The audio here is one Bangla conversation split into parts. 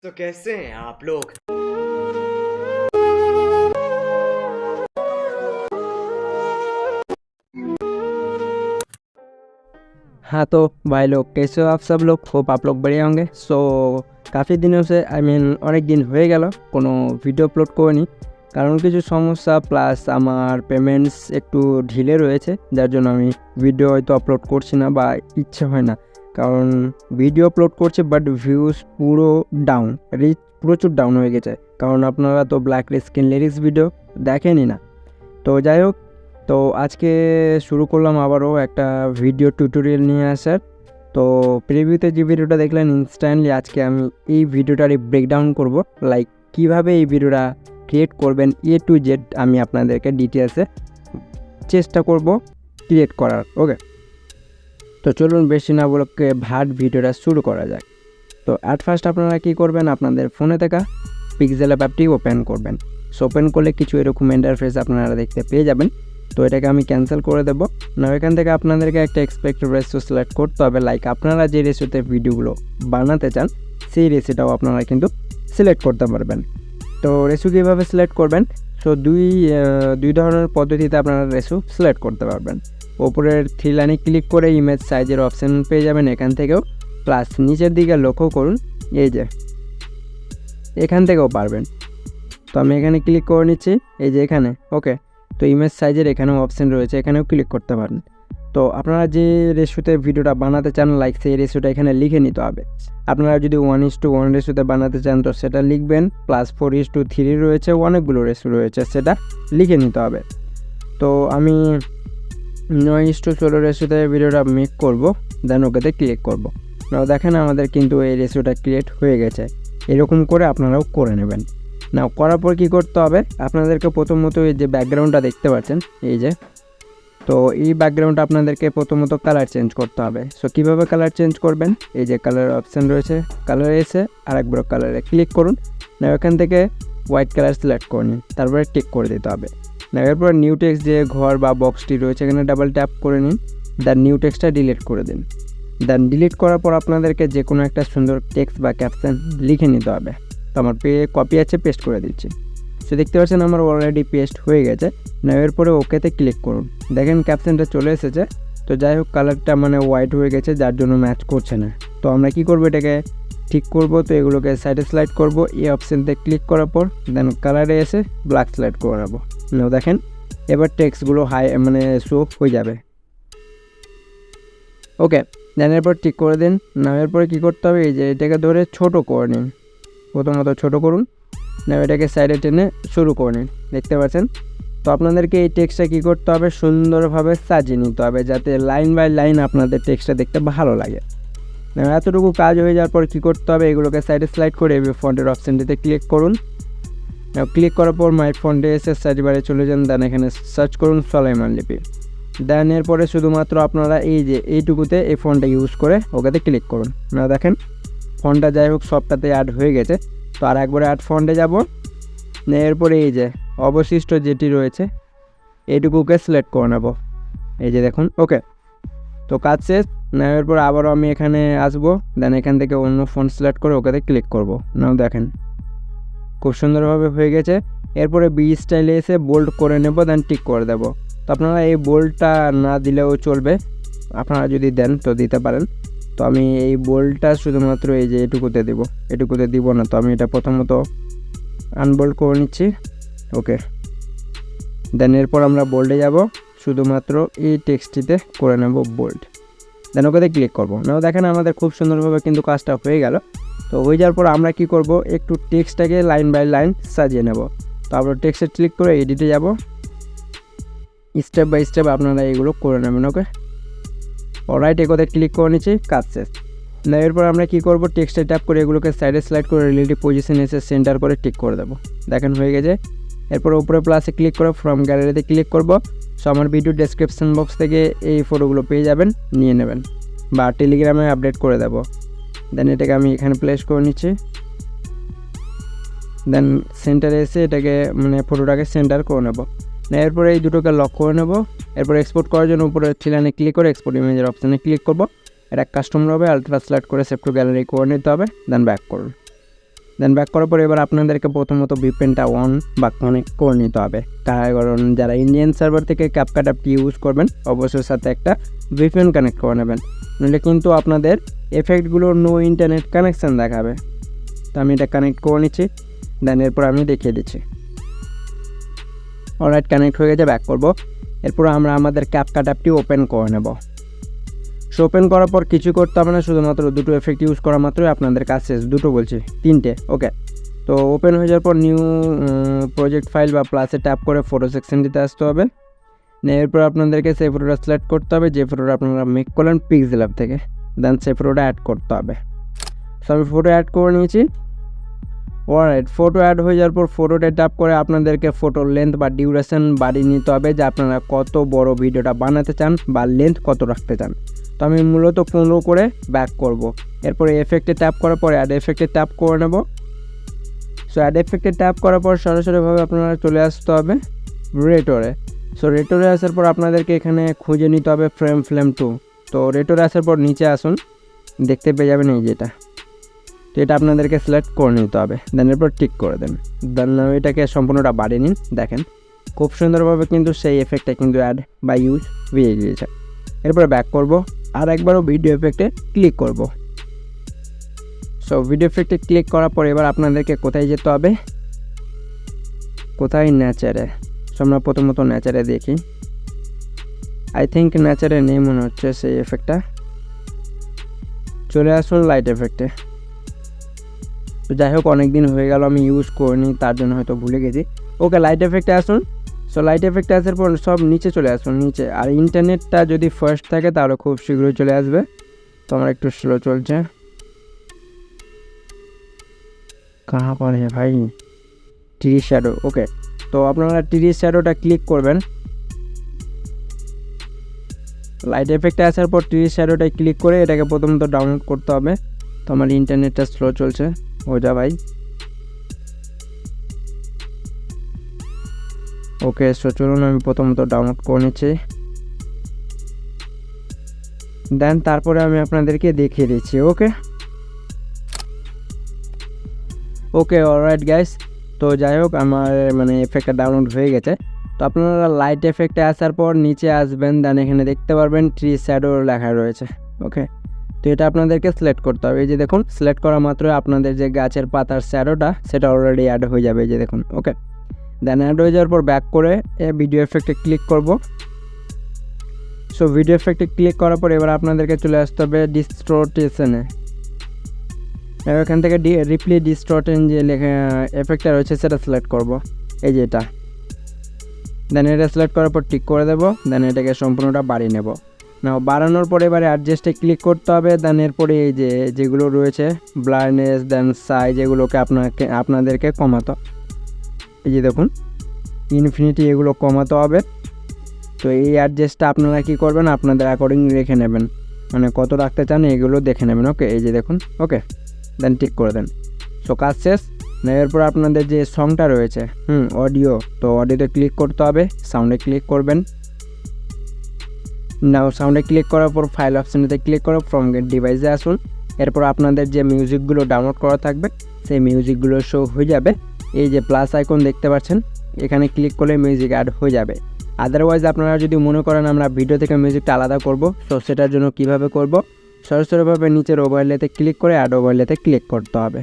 तो कैसे हैं आप लोग। हाँ तो भाई लोग कैसे हो आप सब लोग। होप आप लोग बढ़िया होंगे। काफ़ी दिनों से অনেক দিন হয়ে গেল কোনো ভিডিও আপলোড করিনি, কারণ কিছু সমস্যা প্লাস আমার পেমেন্টস একটু ঢিলে রয়েছে, যার জন্য আমি ভিডিও হয়তো আপলোড করছি না বা ইচ্ছে হয় না। কারণ ভিডিও আপলোড করছে বাট ভিউজ পুরো ডাউন, রিচ প্রচুর ডাউন হয়ে গেছে, কারণ আপনারা তো ব্ল্যাক স্ক্রিন লিরিক্স ভিডিও দেখেনই না। তো যাই হোক, তো আজকে শুরু করলাম আবারও একটা ভিডিও টিউটোরিয়াল নিয়ে আসার। তো প্রিভিউতে যে ভিডিওটা দেখলেন ইনস্ট্যান্টলি আজকে আমি এই ভিডিওটার ব্রেকডাউন করব, লাইক কিভাবে এই ভিডিওটা ক্রিয়েট করবেন টু জেড আমি আপনাদেরকে ডিটেলসে চেষ্টা করব ক্রিয়েট করার। ওকে, তো চলুন বেশি না বলে ভিডিওটা শুরু করা যাক। তো অ্যাট ফার্স্ট আপনারা কী করবেন, আপনাদের ফোনে থাকা পিক্সেল অ্যাপটি ওপেন করবেন। ওপেন করলে কিছু এরকম ইন্টারফেস আপনারা দেখতে পেয়ে যাবেন। তো এটাকে আমি ক্যান্সেল করে দেবো না। এখান থেকে আপনাদেরকে একটা এক্সপেক্টেড রেশিও সিলেক্ট করতে হবে, লাইক আপনারা যে রেশিওতে ভিডিওগুলো বানাতে চান সেই রেশিওটাও আপনারা কিন্তু সিলেক্ট করতে পারবেন। তো রেশিও কীভাবে সিলেক্ট করবেন, সো দুই ধরনের পদ্ধতিতে আপনারা রেশিও সিলেক্ট করতে পারবেন। ওপরের থ্রি লাইনে ক্লিক করে ইমেজ সাইজের অপশান পেয়ে যাবেন এখান থেকেও, প্লাস নিচের দিকে লক্ষ্য করুন এই যে এখান থেকেও পারবেন। তো আমি এখানে ক্লিক করে নিচ্ছি এই যে এখানে। ওকে, তো ইমেজ সাইজের এখানেও অপশান রয়েছে, এখানেও ক্লিক করতে পারেন। তো আপনারা যে রেশিওতে ভিডিওটা বানাতে চান লাইক সেই রেশিওটা এখানে লিখে নিতে হবে। আপনারা যদি 1:1 রেশিওতে বানাতে চান তো সেটা লিখবেন, প্লাস 4:3 রয়েছে, অনেকগুলো রেশিও রয়েছে, সেটা লিখে নিতে হবে। তো আমি 9:16 রেশিওতে ভিডিওটা মেক করব, দেন ওকেতে ক্লিক করব। নাও দেখেন আমাদের কিন্তু এই রেশিওটা ক্রিয়েট হয়ে গেছে। এরকম করে আপনারাও করে নেবেন। নাও করার পর কী করতে হবে, আপনাদেরকে প্রথমত এই যে ব্যাকগ্রাউন্ডটা দেখতে পাচ্ছেন এই যে, তো এই ব্যাকগ্রাউন্ডটা আপনাদেরকে প্রথমত কালার চেঞ্জ করতে হবে। সো কীভাবে কালার চেঞ্জ করবেন, এই যে কালার অপশান রয়েছে, কালারে এসে আরেকবার কালারে ক্লিক করুন। না এখান থেকে হোয়াইট কালার সিলেক্ট করে নিন, তারপরে টিক করে দিতে হবে। না এরপর নিউ টেক্সট যে ঘর বা বক্সটি রয়েছে এখানে ডাবল ট্যাপ করে নিন, দেন নিউ টেক্সটটা ডিলিট করে দিন। দেন ডিলিট করার পর আপনাদেরকে যে কোনো একটা সুন্দর টেক্সট বা ক্যাপশন লিখে নিতে হবে। তো আমার কপি আছে, পেস্ট করে দিচ্ছি। সো দেখতে পাচ্ছেন আমার অলরেডি পেস্ট হয়ে গেছে। না এরপরে ওকেতে ক্লিক করুন, দেখেন ক্যাপশনটা চলে এসেছে। তো যাই হোক কালারটা হোয়াইট হয়ে গেছে, যার জন্য ম্যাচ করছে না। তো আমরা কি করব, এটাকে ঠিক করব। তো এগুলোকে সাইডে স্লাইড করব, এই অপশানতে ক্লিক করার পর দেন কালারে এসে ব্ল্যাক স্লাইড করাবো। না দেখেন এবার টেক্সটগুলো শো হয়ে যাবে। ওকে, দেন এরপর ঠিক করে দিন। না এরপরে কী করতে হবে, এই যে এটাকে ধরে ছোট করে নিন, প্রথমত ছোট করুন। না এটাকে সাইডে টেনে শুরু করে নিন, দেখতে পাচ্ছেন। তো আপনাদেরকে এই টেক্সটটা কী করতে হবে, সুন্দরভাবে সাজিয়ে নিতে হবে, যাতে লাইন বাই লাইন আপনাদের টেক্সটটা দেখতে ভালো লাগে। এতটুকু কাজ হয়ে যাওয়ার পর কী করতে হবে, এগুলোকে সাইডে স্লাইড করে ফন্টের অপশানটিতে ক্লিক করুন। ক্লিক করার পর মাই ফন্টে এসে সার্চ বারে চলে যান, দেন এখানে সার্চ করুন সুলাইমান লিপি। দেন এরপরে শুধুমাত্র আপনারা এই যে এইটুকুতে এই ফন্টটা ইউজ করে ওকেতে ক্লিক করুন। না দেখেন ফন্টটা যাই হোক সবটাতে অ্যাড হয়ে গেছে। তো আর একবারে অ্যাড ফন্টে যাব, এরপরে এই যে অবশিষ্ট যেটি রয়েছে এইটুকুকে সিলেক্ট করে নেব, এই যে দেখুন। ওকে, তো কাজ শেষ। নেওয়ার পর আবারও আমি এখানে আসবো, দেন এখান থেকে অন্য ফন্ট সিলেক্ট করে ওকেতে ক্লিক করব। নাও দেখেন খুব সুন্দরভাবে হয়ে গেছে। এরপরে বি স্টাইলে এসে বোল্ড করে নেব, দেন টিক করে দেব। তো আপনারা এই বোল্ডটা না দিলেও চলবে, আপনারা যদি দেন তো দিতে পারেন। তো আমি এই বোল্ডটা শুধুমাত্র এই যে এটুকুতে দেবো, এটুকুতে দিব না। তো আমি এটা প্রথমত আনবোল্ড করে নিচ্ছি। ওকে, দেন এরপর আমরা বোল্ডে যাব, শুধুমাত্র এই টেক্সটটিতে করে নেব বোল্ড, দেন ওকেতে ক্লিক করব। নাও দেখেন আমাদের খুব সুন্দরভাবে কিন্তু কাজটা হয়ে গেল। তো হয়ে যাওয়ার পর আমরা কি করব, একটু টেক্সটটাকে লাইন বাই লাইন সাজিয়ে নেব। তো আমরা টেক্সটে ক্লিক করে এডিটে যাব, স্টেপ বাই স্টেপ আপনারা এগুলো করে নেবেন। ওকে, অলরাইট, এগোতে ক্লিক করে নিচ্ছি, কাজ শেষ। না এরপর আমরা কি করব, টেক্সটে ট্যাপ করে এগুলোকে সাইডে স্লাইড করে রিলেটিভ পজিশন এসে সেন্টার করে টিক করে দেবো, দেখেন হয়ে গেছে। এরপর উপরে প্লাসে ক্লিক করে ফ্রম গ্যালারিতে ক্লিক করব। সো আমার ভিডিও ডেসক্রিপশন বক্স থেকে এই ফটোগুলো পেয়ে যাবেন, নিয়ে নেবেন, বা টেলিগ্রামে আপডেট করে দেবো। দেন এটাকে আমি এখানে প্লেস করে নিচ্ছি, দেন সেন্টারে এসে এটাকে ফটোটাকে সেন্টার করে নেব। এরপরে এই দুটোকে লক করে নেব। এরপর এক্সপোর্ট করার জন্য উপরে থ্রি ক্লিক করে এক্সপোর্ট ইমেজের অপশানে ক্লিক করব। এটা কাস্টমার হবে, আলট্রা স্লাইড করে সেভ টু গ্যালারি করে নিতে হবে, দেন ব্যাক করুন। দেন ব্যাক করার পরে এবার আপনাদেরকে প্রথমত ভিপিএনটা অন বা কানেক্ট করে নিতে হবে, কারণ যারা ইন্ডিয়ান সার্ভার থেকে ক্যাপকাট অ্যাপটি ইউজ করবেন অবশ্যই সাথে একটা ভিপিএন কানেক্ট করে নেবেন, নইলে কিন্তু আপনাদের এফেক্টগুলো নো ইন্টারনেট কানেকশান দেখাবে। তো আমি এটা কানেক্ট করে নিচ্ছি, দেন এরপর আমি দেখিয়ে দিচ্ছি। অলরাইট, কানেক্ট হয়ে গেছে, ব্যাক করব। এরপর আমরা আমাদের ক্যাপকাট অ্যাপটি ওপেন করে নেব। সো ওপেন করার পর কিছু করতে হবে না, শুধুমাত্র দুটো এফেক্ট ইউজ করা মাত্রই আপনাদের কাজ শেষ। দুটো বলছি, 3টে। ওকে, তো ওপেন হয়ে যাওয়ার পর নিউ প্রজেক্ট ফাইল বা প্লাসে ট্যাপ করে ফটো সেকশনটিতে আসতে হবে। এরপর আপনাদেরকে সেই ফটোটা সিলেক্ট করতে হবে যে ফটোটা আপনারা মেক করলেন পিক্সেল অ্যাপ থেকে, দেন সেই ফটোটা অ্যাড করতে হবে। সো আমি ফটো অ্যাড করে নিয়েছি। অলরাইট, ফটো অ্যাড হয়ে যাওয়ার পর ফটোতে ট্যাপ করে আপনাদেরকে ফটোর লেন্থ বা ডিউরেশন বাড়িয়ে নিতে হবে, যে আপনারা কত বড় ভিডিওটা বানাতে চান বা লেন্থ কত রাখতে চান। তো আমি মূলত 15 করে ব্যাক করব। এরপরে এফেক্টে ট্যাপ করার পরে অ্যাড এফেক্টে ট্যাপ করে নেব। সো অ্যাড এফেক্টে ট্যাপ করার পর সরাসরিভাবে আপনারা চলে আসতে হবে রেটরে। সো রেটরে আসার পর আপনাদেরকে এখানে খুঁজে নিতে হবে ফ্রেম 2। তো রেটরে আসার পর নিচে আসুন, দেখতে পেয়ে যাবেন এই যেটা। তো এটা আপনাদেরকে সিলেক্ট করে নিতে হবে, দেন এরপর টিক করে দেন। দেন এটাকে সম্পূর্ণটা বাড়িয়ে নিন। দেখেন খুব সুন্দরভাবে কিন্তু সেই এফেক্টটা কিন্তু অ্যাড বা ইউজ হয়ে গিয়েছে। এরপরে ব্যাক করব, আর একবারও ভিডিও এফেক্টে ক্লিক করব। সো ভিডিও এফেক্টে ক্লিক করার পর এবার আপনাদেরকে কোথায় যেতে হবে, কোথায়, নেচারে। সো আমরা প্রথমত নেচারে দেখি, আই থিঙ্ক নেচারে নেই মনে হচ্ছে সেই এফেক্টটা। চলে আসুন লাইট এফেক্টে। তো যাই হোক, অনেক দিন হয়ে গেল আমি ইউজ করিনি, তার জন্য হয়তো ভুলে গেছি। ওকে, লাইট এফেক্টে আসুন। সো লাইট এফেক্টে আসার পর সব নিচে চলে আসুন, নিচে। আর ইন্টারনেটটা যদি ফার্স্ট থাকে তাহলে খুব শীঘ্রই চলে আসবে। তো আমার একটু স্লো চলছে। কাহা পর হে ভাই, ট্রি শ্যাডো। ওকে, তো আপনারা ট্রি শ্যাডোটা ক্লিক করবেন। লাইট এফেক্টে আসার পর ট্রি শ্যাডোটায় ক্লিক করে এটাকে প্রথমত ডাউনলোড করতে হবে। তো আমার ইন্টারনেটটা স্লো চলছে, ও যা ভাই। ওকে, সো চলুন আমি প্রথমত ডাউনলোড করে নিচ্ছি, দেন তারপরে আমি আপনাদেরকে দেখিয়ে দিচ্ছি। ওকে ওকে, অলরাইট গাইস। তো যাই হোক, আমার এফেক্টটা ডাউনলোড হয়ে গেছে। তো আপনারা লাইট এফেক্টে আসার পর নিচে আসবেন, দেন এখানে দেখতে পারবেন ট্রি শ্যাডো লেখা রয়েছে। ওকে, তো এটা আপনাদেরকে সিলেক্ট করতে হবে। এই যে দেখুন, সিলেক্ট করা মাত্রই আপনাদের যে গাছের পাতার শ্যাডোটা সেটা অলরেডি অ্যাড হয়ে যাবে, এই যে দেখুন। ওকে, দেন অ্যাড হয়ে যাওয়ার পর ব্যাক করে ভিডিও এফেক্টে ক্লিক করব। সো ভিডিও এফেক্টে ক্লিক করার পর এবার আপনাদেরকে চলে আসতে হবে ডিস্টর্টেশনে। এখান থেকে রিপ্লে ডিস্টর্টেন যে লেখা এফেক্টটা রয়েছে সেটা সিলেক্ট করব, এই যে এটা। দেন এটা সিলেক্ট করার পর টিক করে দেবো, দেন এটাকে সম্পূর্ণটা বাড়িয়ে নেব। নাও বাড়ানোর পরে এবারে অ্যাডজাস্টে ক্লিক করতে হবে। দেন এরপরে এই যেগুলো রয়েছে ব্লারনেস, দেন সাইজ, এগুলোকে আপনাদেরকে কমাতে, এই যে দেখুন ইনফিনিটি, এগুলো কমাতে হবে। তো এই অ্যাডজাস্টটা আপনারা কী করবেন, আপনাদের অ্যাকর্ডিং রেখে নেবেন, কত রাখতে চান এগুলো দেখে নেবেন। ওকে, এই যে দেখুন। ওকে, দেন টিক করে দেন। সো কাজ শেষ। এরপর আপনাদের যে সংটা রয়েছে অডিও, তো অডিওতে ক্লিক করতে হবে, সাউন্ডে ক্লিক করবেন। নাও সাউন্ডে ক্লিক করার পর ফাইল অপশানেতে ক্লিক করে ফ্রম গেট ডিভাইসে আসুন। এরপর আপনাদের যে মিউজিকগুলো ডাউনলোড করা থাকবে সেই মিউজিকগুলো শো হয়ে যাবে। এই যে প্লাস আইকন দেখতে পাচ্ছেন, এখানে ক্লিক করলে মিউজিক অ্যাড হয়ে যাবে। আদারওয়াইজ আপনারা যদি মনে করেন আমরা ভিডিও থেকে মিউজিকটা আলাদা করব, তো সেটার জন্য কিভাবে করব, সরাসরিভাবে নিচের ওভারলেতে ক্লিক করে অ্যাড ওভারলেতে ক্লিক করতে হবে।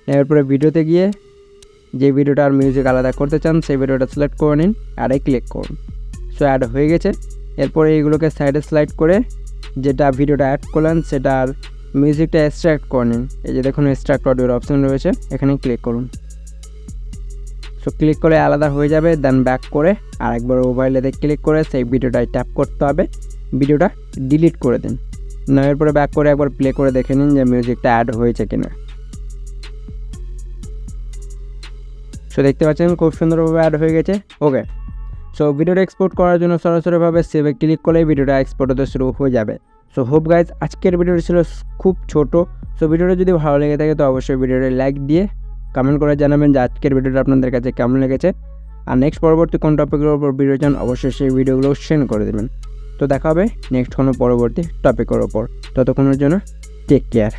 এরপরে ভিডিওতে গিয়ে যে ভিডিওটার মিউজিক আলাদা করতে চান সেই ভিডিওটা সিলেক্ট করে নিন, অ্যাডে ক্লিক করুন। সো অ্যাড হয়ে গেছে। এরপরে এইগুলোকে সাইডে স্লাইড করে যেটা ভিডিওটা অ্যাড করলেন সেটার মিউজিকটা এক্সট্রাক্ট করে নিন। এই যে দেখুন এক্সট্রাক্ট অডিওর অপশন রয়েছে, এখানে ক্লিক করুন। সো ক্লিক করে আলাদা হয়ে যাবে। দেন ব্যাক করে আরেকবার ওভারলেতে ক্লিক করে সেই ভিডিওটায় ট্যাপ করতে হবে, ভিডিওটা ডিলিট করে দিন। না, এরপরে ব্যাক করে একবার প্লে করে দেখে নিন যে মিউজিকটা অ্যাড হয়েছে কিনা। সো দেখতে পাচ্ছেন খুব সুন্দরভাবে অ্যাড হয়ে গেছে। ওকে, সো ভিডিওটা এক্সপোর্ট করার জন্য সরাসরিভাবে সেভে ক্লিক করলেই ভিডিওটা এক্সপোর্ট হতে শুরু হয়ে যাবে। সো হোপ গাইজ আজকের ভিডিওটি ছিল খুব ছোট। সো ভিডিওটা যদি ভালো লেগে থাকে তো অবশ্যই ভিডিওটা লাইক দিয়ে কমেন্ট করে জানাবেন যে আজকের ভিডিওটা আপনাদের কাছে কেমন লেগেছে, আর নেক্সট পরবর্তী কোন টপিকের উপর ভিডিও চান অবশ্যই সেই ভিডিওগুলো সেন্ড করে দেবেন। তো দেখা হবে নেক্সট কোনো পরবর্তী টপিকের ওপর। ততক্ষণের জন্য টেক কেয়ার।